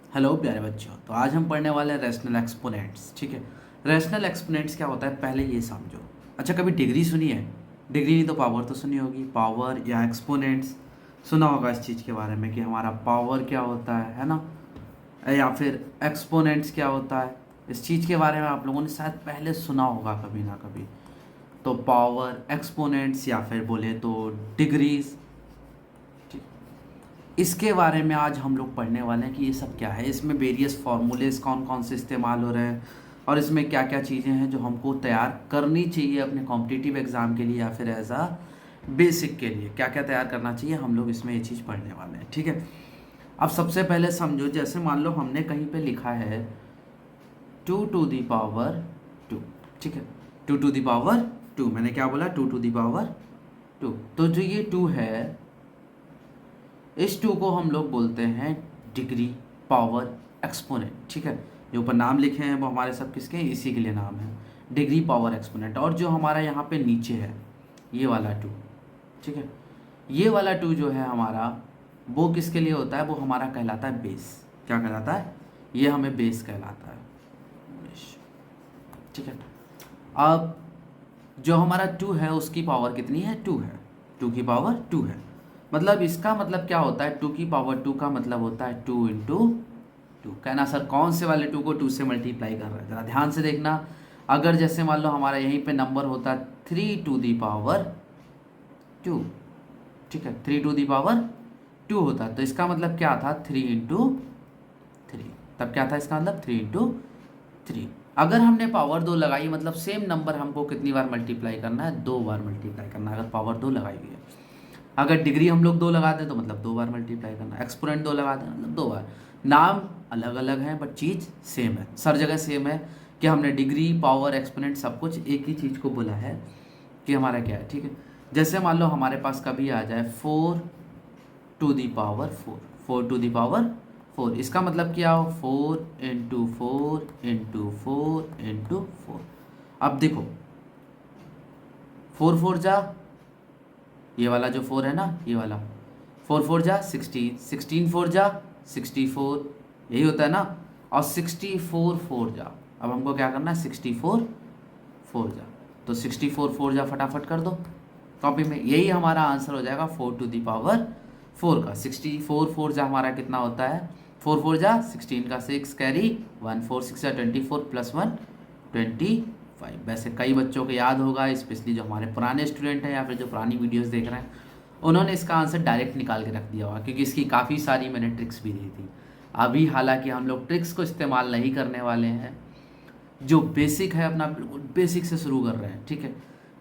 Hello प्यारे बच्चों। तो आज हम पढ़ने वाले हैं रैशनल एक्सपोनेंट्स। ठीक है, रैशनल एक्सपोनेंट्स क्या होता है पहले ये समझो। अच्छा, कभी डिग्री सुनी है? डिग्री नहीं तो पावर तो सुनी होगी। पावर या एक्सपोनेंट्स सुना होगा इस चीज़ के बारे में कि हमारा पावर क्या होता है ना, या फिर एक्सपोनेंट्स क्या होता है। इस चीज़ के बारे में आप लोगों ने शायद पहले सुना होगा कभी ना कभी। तो पावर, एक्सपोनेंट्स या फिर बोले तो डिग्रीज, इसके बारे में आज हम लोग पढ़ने वाले हैं कि ये सब क्या है, इसमें वेरियस फार्मूलेज कौन कौन से इस्तेमाल हो रहे हैं और इसमें क्या क्या चीज़ें हैं जो हमको तैयार करनी चाहिए अपने कॉम्पिटिटिव एग्ज़ाम के लिए या फिर एज अ बेसिक के लिए क्या क्या तैयार करना चाहिए। हम लोग इसमें ये चीज़ पढ़ने वाले हैं। ठीक है, अब सबसे पहले समझो, जैसे मान लो हमने कहीं पे लिखा है 2 to the power 2। ठीक है, 2 to the power 2, मैंने क्या बोला? 2 to the power 2। तो जो ये 2 है, इस 2 को हम लोग बोलते हैं डिग्री पावर एक्सपोनेंट। ठीक है, जो ऊपर नाम लिखे हैं वो हमारे सब किसके हैं? इसी के लिए नाम है, डिग्री पावर एक्सपोनेंट। और जो हमारा यहाँ पे नीचे है ये वाला 2, ठीक है, ये वाला 2 जो है हमारा, वो किसके लिए होता है? वो हमारा कहलाता है बेस। क्या कहलाता है? ये हमें बेस कहलाता है। ठीक है, अब जो हमारा 2 है उसकी पावर कितनी है? 2 है। 2 की पावर 2 है। मतलब इसका मतलब क्या होता है? 2 की पावर 2 का मतलब होता है 2 इंटू 2। कहना सर कौन से वाले 2 को 2 से मल्टीप्लाई कर रहा है? ज़रा ध्यान से देखना। अगर जैसे मान लो हमारा यहीं पे नंबर होता 3 to the power 2, ठीक है, 3 to the power 2 होता, तो इसका मतलब क्या था? 3 इंटू 3। तब क्या था इसका मतलब? 3 इंटू 3। अगर हमने पावर 2 लगाई, मतलब सेम नंबर हमको कितनी बार मल्टीप्लाई करना है? 2 बार मल्टीप्लाई करना है अगर पावर 2 लगाई हुई है। अगर डिग्री हम लोग 2 लगा दें तो मतलब 2 बार मल्टीप्लाई करना, एक्सपोनेंट 2 लगा दें मतलब 2 बार। नाम अलग अलग हैं बट चीज़ सेम है, सर जगह सेम है कि हमने डिग्री पावर एक्सपोनेंट सब कुछ एक ही चीज़ को बोला है कि हमारा क्या है। ठीक है, जैसे मान लो हमारे पास कभी आ जाए 4 to the power 4, 4 to the power 4, इसका मतलब क्या हो? 4 इंटू 4 इंटू 4 इंटू 4। अब देखो 4 4 जा, ये वाला जो 4 है ना, ये वाला 4 4 जा 16, 16 4 जा 64, यही होता है ना। और 64 4 जा, अब हमको क्या करना है? 64 4 जा, तो 64 4 जा फटाफट कर दो कॉपी में। यही हमारा आंसर हो जाएगा 4 to the power 4 का। 64 4 जा हमारा कितना होता है? 4 4 जा 16 का 6 कैरी 1, 4 6 जा 24 प्लस 1 25। वैसे कई बच्चों को याद होगा, स्पेशली जो हमारे पुराने स्टूडेंट हैं या फिर जो पुरानी वीडियोस देख रहे हैं, उन्होंने इसका आंसर डायरेक्ट निकाल के रख दिया होगा, क्योंकि इसकी काफ़ी सारी मैंने ट्रिक्स भी दी थी। अभी हालांकि हम लोग ट्रिक्स को इस्तेमाल नहीं करने वाले हैं, जो बेसिक है अपना बिल्कुल बेसिक से शुरू कर रहे हैं। ठीक है,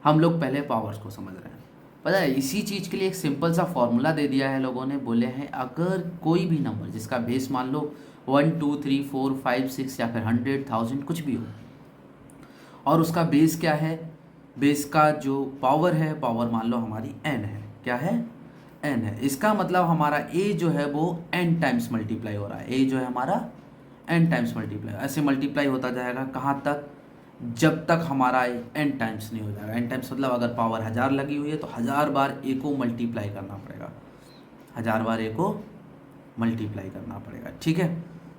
हम लोग पहले पावर्स को समझ रहे हैं। पता है, इसी चीज़ के लिए एक सिंपल सा फॉर्मूला दे दिया है लोगों ने, बोले हैं अगर कोई भी नंबर जिसका बेस मान लो 1 2 3 4 5 6 या फिर 100,000 कुछ भी हो, और उसका बेस क्या है? बेस का जो पावर है, पावर मान लो हमारी n है। क्या है? n है। इसका मतलब हमारा a जो है वो n टाइम्स मल्टीप्लाई हो रहा है। a जो है हमारा n टाइम्स मल्टीप्लाई, ऐसे मल्टीप्लाई होता जाएगा कहाँ तक? जब तक हमारा n टाइम्स नहीं हो जाएगा। n टाइम्स मतलब अगर पावर 1000 लगी हुई है तो 1000 बार a को मल्टीप्लाई करना पड़ेगा, 1000 बार a को मल्टीप्लाई करना पड़ेगा। ठीक है,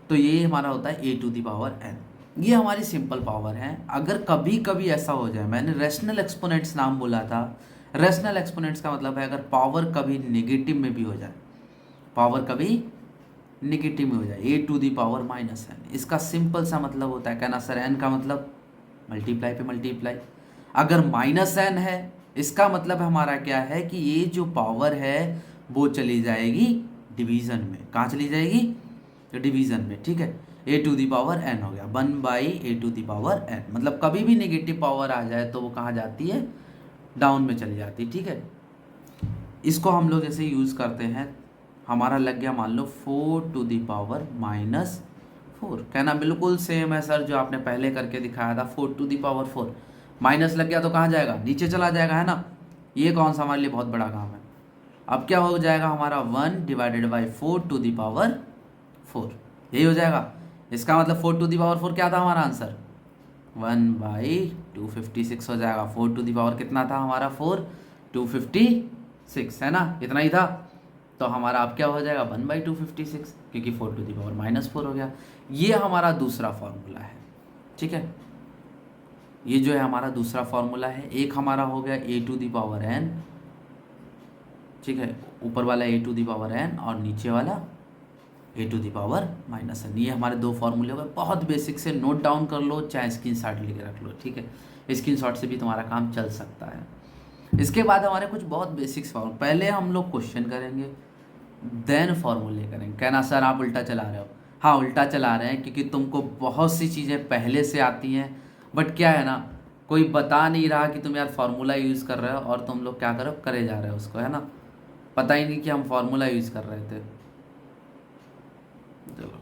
तो ये हमारा होता है a to the power n। ये हमारी सिंपल पावर है। अगर कभी कभी ऐसा हो जाए, मैंने रैशनल एक्सपोनेंट्स नाम बोला था, रैशनल एक्सपोनेंट्स का मतलब है अगर पावर कभी नेगेटिव में भी हो जाए, पावर कभी नेगेटिव में हो जाए, a to the power minus n, इसका सिंपल सा मतलब होता है, कहना सर n का मतलब मल्टीप्लाई पे मल्टीप्लाई। अगर माइनस n है, इसका मतलब हमारा क्या है कि ये जो पावर है वो चली जाएगी डिवीज़न में। कहाँ चली जाएगी? तो डिवीज़न में। ठीक है, a to the power n हो गया 1/a to the power n। मतलब कभी भी नेगेटिव पावर आ जाए तो वो कहाँ जाती है? डाउन में चली जाती है। ठीक है, इसको हम लोग ऐसे यूज़ करते हैं। हमारा लग गया मान लो 4 टू दी पावर -4। कहना बिल्कुल सेम है सर जो आपने पहले करके दिखाया था, 4 टू दी पावर 4। माइनस लग गया तो कहाँ जाएगा? नीचे चला जाएगा, है ना। ये कौन सा हमारे लिए बहुत बड़ा काम है। अब क्या हो जाएगा हमारा 1/4 टू दी पावर 4, यही हो जाएगा। इसका मतलब 4 टू दी पावर 4 क्या था हमारा आंसर? 1/256 हो जाएगा। 4 टू दी पावर कितना था हमारा? 4, 256 है ना, इतना ही था। तो हमारा अब क्या हो जाएगा 1/256, क्योंकि 4⁻⁻4 हो गया। ये हमारा दूसरा फॉर्मूला है, ठीक है। ये जो है हमारा दूसरा फॉर्मूला है। एक हमारा हो गया a⁴n, ठीक है, ऊपर वाला a⁴n और नीचे वाला a⁻⁻n। ये हमारे दो फॉर्मूले हो गए। बहुत बेसिक से नोट डाउन कर लो, चाहे स्क्रीनशॉट लेके रख लो, ठीक है। स्क्रीनशॉट से भी तुम्हारा काम चल सकता है। इसके बाद हमारे कुछ बहुत बेसिक्स फॉर्मूले, पहले हम लोग क्वेश्चन करेंगे, देन फॉर्मूले करेंगे। कहना सर आप उल्टा चला रहे हो। हाँ, उल्टा चला रहे हैं क्योंकि तुमको बहुत सी चीज़ें पहले से आती हैं, बट क्या है ना, कोई बता नहीं रहा कि तुम यार फार्मूला यूज़ कर रहे हो और तुम लोग क्या करो, करे जा रहे हो उसको, है ना। पता ही नहीं कि हम फार्मूला यूज़ कर रहे थे। चलो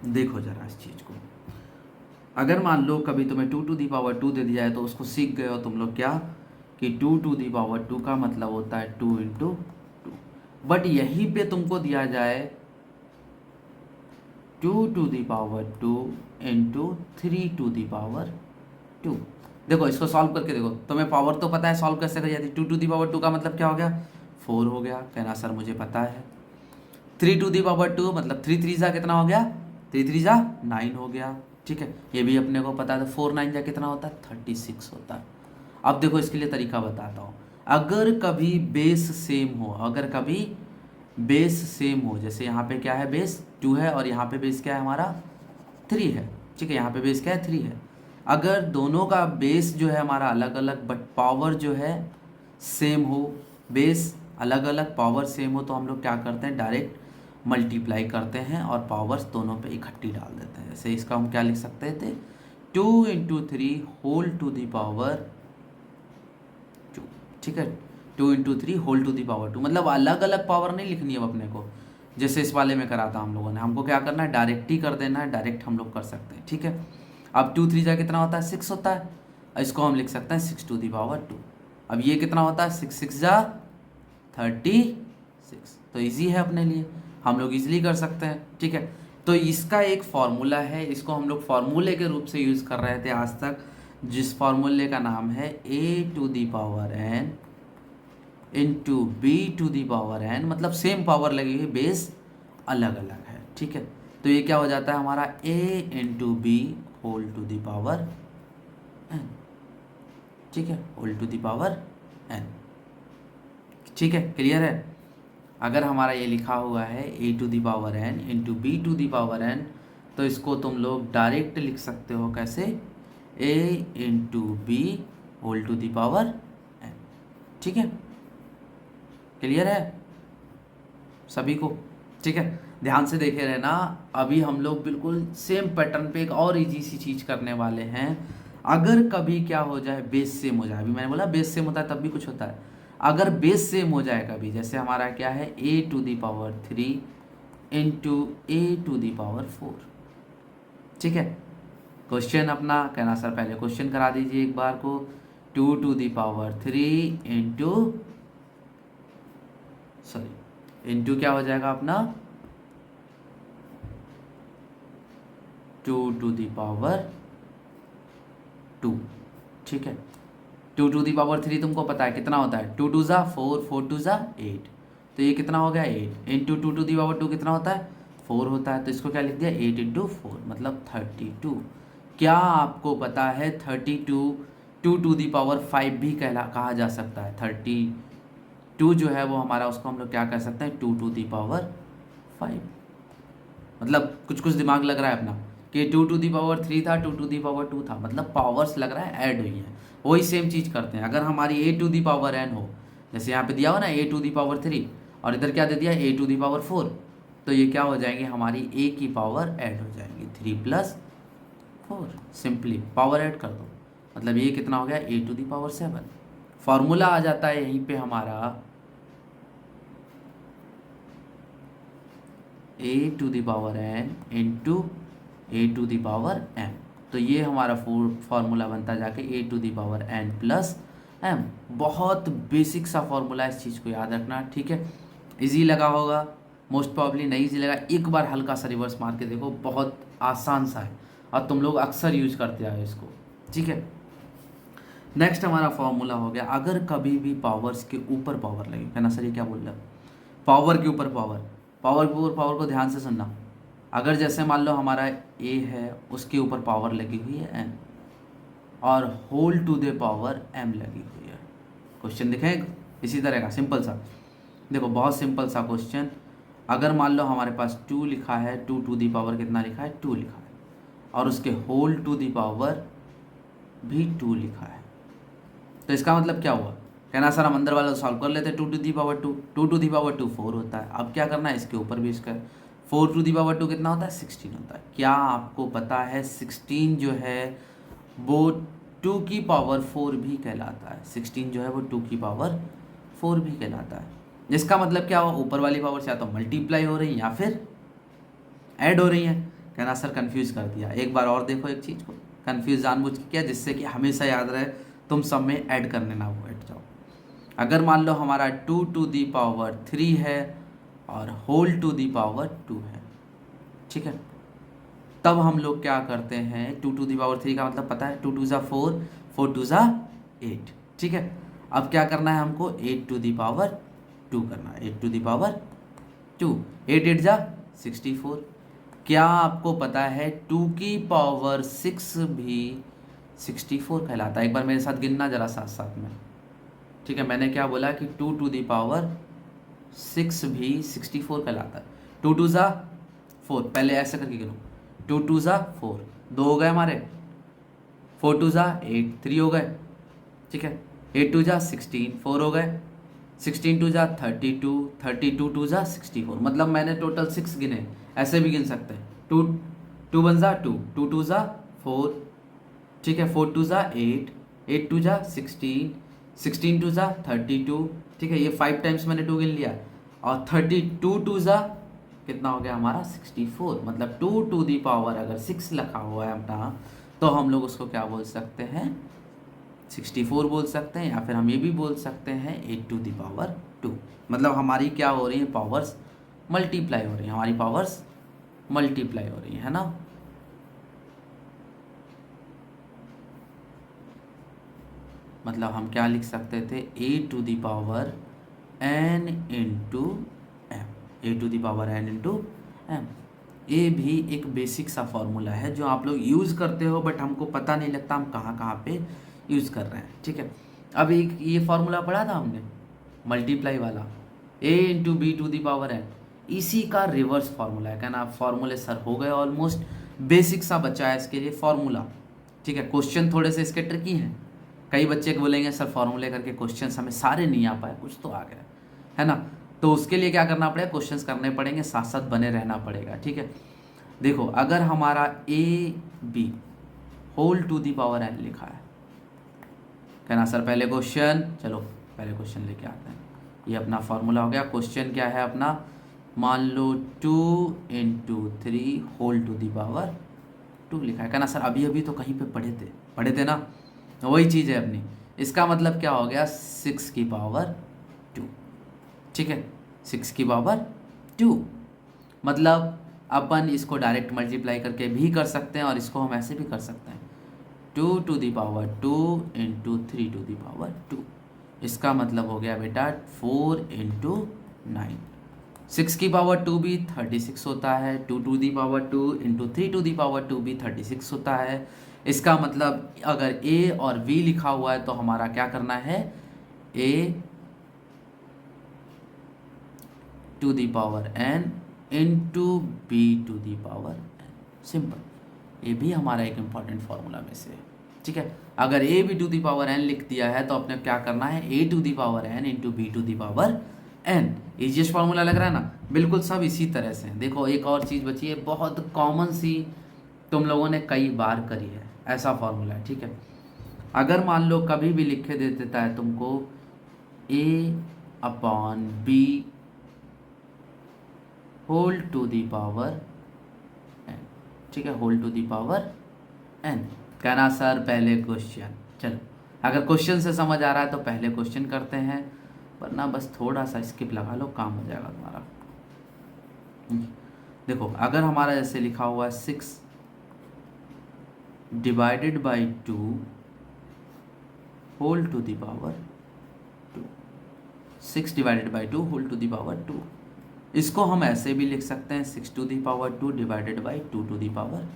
देखो जरा इस चीज़ को। अगर मान लो कभी तुम्हें 2⁻2 दे दिया है तो उसको सीख गए हो तुम लोग क्या, कि 2⁻2 का मतलब होता है 2 × 2। बट यहीं पे तुमको दिया जाए 2⁻2 × 3⁻2। देखो इसको सॉल्व करके देखो, तुम्हें पावर तो पता है सॉल्व कैसे कर जाती है। 2⁻2 का मतलब क्या हो गया, 4 हो गया। कहना सर मुझे पता है। 3⁻2 मतलब 3 3 जा कितना हो गया, 3 3 जा 9 हो गया, ठीक है। ये भी अपने को पता है। तो 4 9 जा कितना होता है, 36 होता है। अब देखो इसके लिए तरीका बताता हूँ। अगर कभी बेस सेम हो, अगर कभी बेस सेम हो, जैसे यहाँ पे क्या है, बेस 2 है और यहाँ पे बेस क्या है हमारा 3 है, ठीक है। यहाँ पे बेस क्या है 3 है। अगर दोनों का बेस जो है हमारा अलग अलग बट पावर जो है सेम हो, बेस अलग अलग पावर सेम हो, तो हम लोग क्या करते हैं, डायरेक्ट मल्टीप्लाई करते हैं और पावर्स दोनों पे इकट्ठी डाल देते हैं। जैसे इसका हम क्या लिख सकते थे, 2 × 3 होल टू द पावर 2, ठीक है। 2 × 3 होल टू द पावर 2, मतलब अलग अलग पावर नहीं लिखनी है अब अपने को, जैसे इस वाले में करा था हम लोगों ने। हमको क्या करना है, डायरेक्ट ही कर देना है, डायरेक्ट हम लोग कर सकते हैं, ठीक है। अब 2 3 जा कितना होता है, 6 होता है। इसको हम लिख सकते हैं 6⁻²। अब ये कितना होता है, 6 6 जा 36। तो इजी है अपने लिए, हम लोग इजीली कर सकते हैं, ठीक है। तो इसका एक फॉर्मूला है, इसको हम लोग फार्मूले के रूप से यूज़ कर रहे थे आज तक, जिस फार्मूले का नाम है a⁴n × b⁴n। मतलब सेम पावर लगी हुई, बेस अलग अलग है, ठीक है। तो ये क्या हो जाता है हमारा a × b whole to the power n, ठीक है, whole to the power n, ठीक है। क्लियर है। अगर हमारा ये लिखा हुआ है a⁴n × b⁴n, तो इसको तुम लोग डायरेक्ट लिख सकते हो कैसे, a × b whole to the power n, ठीक है। क्लियर है सभी को, ठीक है। ध्यान से देखे रहना। अभी हम लोग बिल्कुल सेम पैटर्न पे एक और इजी सी चीज़ करने वाले हैं। अगर कभी क्या हो जाए, बेस सेम हो जाए, अभी मैंने बोला बेस सेम होता है तब भी कुछ होता है। अगर बेस सेम हो जाए कभी, जैसे हमारा क्या है a⁴ × a⁴, ठीक है। क्वेश्चन अपना कहना सर पहले क्वेश्चन करा दीजिए एक बार को, 2⁻3 इंटू क्या हो जाएगा अपना 2⁻2, ठीक है। 2⁻3 तुमको पता है कितना होता है, 2 2 जा 4, 4 2 जा 8, तो ये कितना हो गया 8 इंटू 2⁻2 कितना होता है 4 होता है। तो इसको क्या लिख दिया 8 × 4 मतलब 32। क्या आपको पता है 32 2⁵ भी कहा जा सकता है। 32 जो है वो हमारा, उसको हम लोग क्या कह सकते हैं 2⁵। मतलब कुछ कुछ दिमाग लग रहा है अपना कि 2⁵ था, 2⁵2 था, मतलब पावर्स लग रहा है ऐड हुई है। वही सेम चीज़ करते हैं। अगर हमारी a⁴n हो, जैसे यहाँ पे दिया हो ना a�3, और इधर क्या दे दिया a⁴, तो ये क्या हो जाएंगे हमारी a की पावर ऐड हो जाएंगी, 3 + 4, सिंपली पावर ऐड कर दो, मतलब ये कितना हो गया a�7। फॉर्मूला आ जाता है यहीं पे हमारा a⁴n × a⁴m। तो ये हमारा फॉर्मूला बनता जाके a⁴n + m। बहुत बेसिक सा फॉर्मूला है, इस चीज़ को याद रखना, ठीक है। इजी लगा होगा, मोस्ट प्रॉब्ली नहीं इजी लगा, एक बार हल्का सा रिवर्स मार के देखो, बहुत आसान सा है और तुम लोग अक्सर यूज करते आए इसको, ठीक है। नेक्स्ट हमारा फॉर्मूला हो गया, अगर कभी भी पावर्स के ऊपर पावर लगे, कहना सर ये क्या बोल रहे हो, पावर के ऊपर पावर, पावर के ऊपर पावर को ध्यान से सुनना। अगर जैसे मान लो हमारा ए है, उसके ऊपर पावर लगी हुई है एन, और whole to the power m लगी हुई है। क्वेश्चन दिखें इसी तरह का सिंपल सा, देखो बहुत सिंपल सा क्वेश्चन। अगर मान लो हमारे पास 2 लिखा है, 2 टू दी पावर कितना लिखा है, 2 लिखा है, और उसके होल टू दी पावर भी 2 लिखा है, तो इसका मतलब क्या हुआ, कहना सर हम अंदर वाला सॉल्व कर लेते हैं। 2 to the power 2, 2 to the power 2 4 होता है। अब क्या करना है, इसके ऊपर भी इसका 4 टू दी पावर 2 कितना होता है, 16 होता है। क्या आपको पता है 16 जो है वो 2 की पावर 4 भी कहलाता है, 16 जो है वो 2 की पावर 4 भी कहलाता है। जिसका मतलब क्या हुआ, ऊपर वाली पावर या तो मल्टीप्लाई हो रही है या फिर ऐड हो रही है। कहना सर कंफ्यूज कर दिया, एक बार और देखो एक चीज़ को, कंफ्यूज जानबूझ के किया जिससे कि हमेशा याद रहे, तुम सब में ऐड करने ना बैठ जाओ। अगर मान लो हमारा 2 टू दी पावर 3 है और होल टू दी पावर 2 है, ठीक है, तब हम लोग क्या करते हैं, 2 टू दी पावर 3 का मतलब पता है, 2 टू ज़ा 4, 4 टू ज़ा 8, ठीक है। अब क्या करना है हमको, 8 टू दी पावर 2 करना है, 8 टू दी पावर 2, 8 8 जा 64। क्या आपको पता है 2 की पावर 6 भी 64 कहलाता है। एक बार मेरे साथ गिनना जरा साथ साथ में, ठीक है। मैंने क्या बोला कि 2 टू दी पावर 6 भी 64 कहलाता है। 2 टू ज़ा 4, पहले ऐसे करके गिनो, 2 टू ज़ा 4, 2 हो गए हमारे, 4 टू ज़ा 8, 3 हो गए, ठीक है। 8 टू ज़ा 16, 4 हो गए, 16 टू ज़ा 32, 32 टू ज़ा 64, मतलब मैंने टोटल 6 गिने, ऐसे भी गिन सकते हैं। 2 2 वन ज़ा 2, 2 टू ज़ा 4, ठीक है, 4 टू ज़ा 8, 8 टू ज़ा 16, 16 टू ज़ा 32, ठीक है, ये 5 टाइम्स मैंने 2 गिन लिया, और 32 टू ज़ा कितना हो गया हमारा 64। मतलब 2 टू दी पावर अगर 6 लिखा हुआ है अपना, तो हम लोग उसको क्या बोल सकते हैं, 64 बोल सकते हैं, या फिर हम ये भी बोल सकते हैं 8 टू दी पावर 2। मतलब हमारी क्या हो रही है, पावर्स मल्टीप्लाई हो रही है, हमारी पावर्स मल्टीप्लाई हो रही है ना। मतलब हम क्या लिख सकते थे, A to the power N into M, A to the power N into M. ये भी एक बेसिक सा फॉर्मूला है जो आप लोग यूज़ करते हो, बट हमको पता नहीं लगता हम कहाँ कहाँ पे यूज़ कर रहे हैं, ठीक है। अब एक ये फॉर्मूला पढ़ा था हमने मल्टीप्लाई वाला, A into B to the power N, इसी का रिवर्स फार्मूला है। कहना फॉर्मूले सर हो गए ऑलमोस्ट, बेसिक सा बचा है इसके लिए फॉर्मूला, ठीक है। क्वेश्चन थोड़े से इसके ट्रिकी हैं, कई बच्चे बोलेंगे सर फॉर्मूले करके क्वेश्चंस हमें सारे नहीं आ पाए, कुछ तो आ गए, है ना। तो उसके लिए क्या करना पड़ेगा, क्वेश्चंस करने पड़ेंगे, साथ साथ बने रहना पड़ेगा, ठीक है। देखो अगर हमारा a b whole to the power n लिखा है, कहना सर पहले क्वेश्चन, चलो पहले क्वेश्चन लेके आते हैं। ये अपना फॉर्मूला हो गया, क्वेश्चन क्या है अपना, मान लो 2 into 3 whole to the power 2 लिखा है। कहना सर अभी अभी तो कहीं पे पढ़े थे ना, वही चीज़ है अपनी। इसका मतलब क्या हो गया, 6 की पावर 2, ठीक है, 6 की पावर 2। मतलब अपन इसको डायरेक्ट मल्टीप्लाई करके भी कर सकते हैं, और इसको हम ऐसे भी कर सकते हैं, 2 to the power 2 into 3 to the power 2। इसका मतलब हो गया बेटा 4 इंटू 9, 6 की पावर 2 भी 36 होता है, 2 to the power 2 into 3 to the power 2 भी 36 होता है। इसका मतलब अगर ए और बी लिखा हुआ है तो हमारा क्या करना है, A to the power N into B to the power N, simple. ये भी हमारा एक इम्पॉर्टेंट फॉर्मूला में से है, ठीक है। अगर A B to the power N लिख दिया है तो अपने क्या करना है, A to the power N into B to the power N. Easiest formula लग रहा है ना, बिल्कुल सब इसी तरह से। देखो एक और चीज़ बची है, बहुत कॉमन सी, तुम लोगों ने कई बार करी है, ऐसा फार्मूला है, ठीक है। अगर मान लो कभी भी लिखे दे देता है तुमको A upon B whole to the power N, ठीक है, whole to the power N. कहना सर पहले क्वेश्चन, चलो अगर क्वेश्चन से समझ आ रहा है तो पहले क्वेश्चन करते हैं, वरना बस थोड़ा सा स्किप लगा लो, काम हो जाएगा तुम्हारा। देखो अगर हमारा जैसे लिखा हुआ है 6 divided by 2 whole to the power 2, 6 divided by 2 whole to the power 2। इसको हम ऐसे भी लिख सकते हैं 6 to the power 2 divided by 2 to the power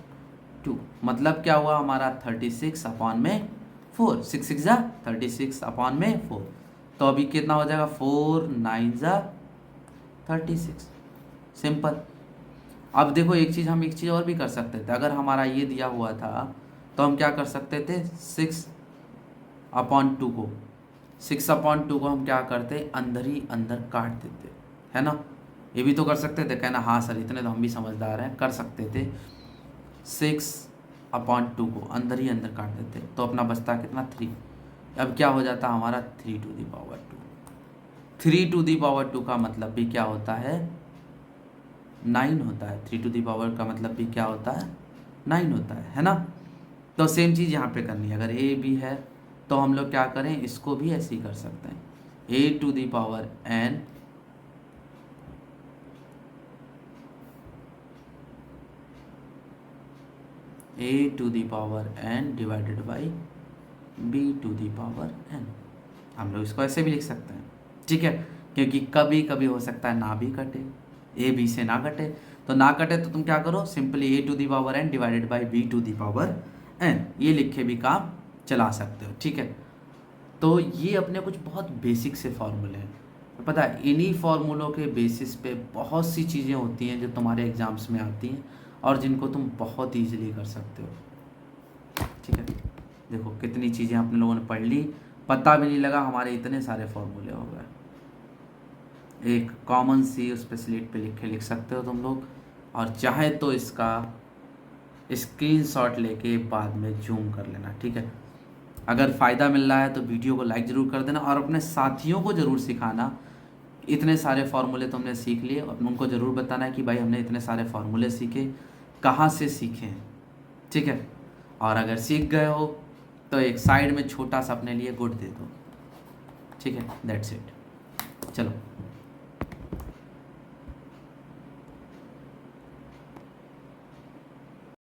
2। मतलब क्या हुआ हमारा 36 अपॉन में 4, 6 6 जा 36 अपॉन में 4। तो अभी कितना हो जाएगा 4 9 जा 36, सिंपल। अब देखो एक चीज़ और भी कर सकते थे। अगर हमारा ये दिया हुआ था तो हम क्या कर सकते थे 6 अपॉन 2 को 6 अपॉन 2 को हम क्या करते अंदर ही अंदर काट देते, है ना। ये भी तो कर सकते थे, कहना हाँ सर इतने तो हम भी समझदार हैं, कर सकते थे। 6 अपॉन 2 को अंदर ही अंदर काट देते तो अपना बचता कितना 3। अब क्या हो जाता हमारा 3 to the power 2। 3 to the power 2 का मतलब भी क्या होता है 9 होता है। 3 टू दी पावर का मतलब भी क्या होता है 9 होता है ना। तो सेम चीज़ यहाँ पे करनी है। अगर ए बी है तो हम लोग क्या करें, इसको भी ऐसे ही कर सकते हैं A to the power N A to the power N divided by B to the power N. हम लोग इसको ऐसे भी लिख सकते हैं, ठीक है, क्योंकि कभी कभी हो सकता है ना भी कटे, ए बी से ना कटे। तो ना कटे तो तुम क्या करो, simply a to the power N divided by B to the power n, ये लिख के भी काम चला सकते हो, ठीक है। तो ये अपने कुछ बहुत बेसिक से फार्मूले हैं। पता है इन्हीं फार्मूलों के बेसिस पे बहुत सी चीज़ें होती हैं जो तुम्हारे एग्जाम्स में आती हैं और जिनको तुम बहुत ईजिली कर सकते हो, ठीक है। देखो कितनी चीज़ें अपने लोगों ने पढ़ ली, पता भी नहीं लगा हमारे इतने सारे फॉर्मूले हो गए। एक कॉमन सी उस पर स्लेट पे लिख सकते हो तुम लोग, और चाहे तो इसका स्क्रीनशॉट लेके बाद में जूम कर लेना, ठीक है। अगर फ़ायदा मिल रहा है तो वीडियो को लाइक ज़रूर कर देना और अपने साथियों को ज़रूर सिखाना। इतने सारे फार्मूले तुमने सीख लिए, उनको ज़रूर बताना है कि भाई हमने इतने सारे फार्मूले सीखे, कहाँ से सीखे हैं, ठीक है। और अगर सीख गए हो तो एक साइड में छोटा सा अपने लिए गुड दे दो, ठीक है। दैट्स इट, चलो।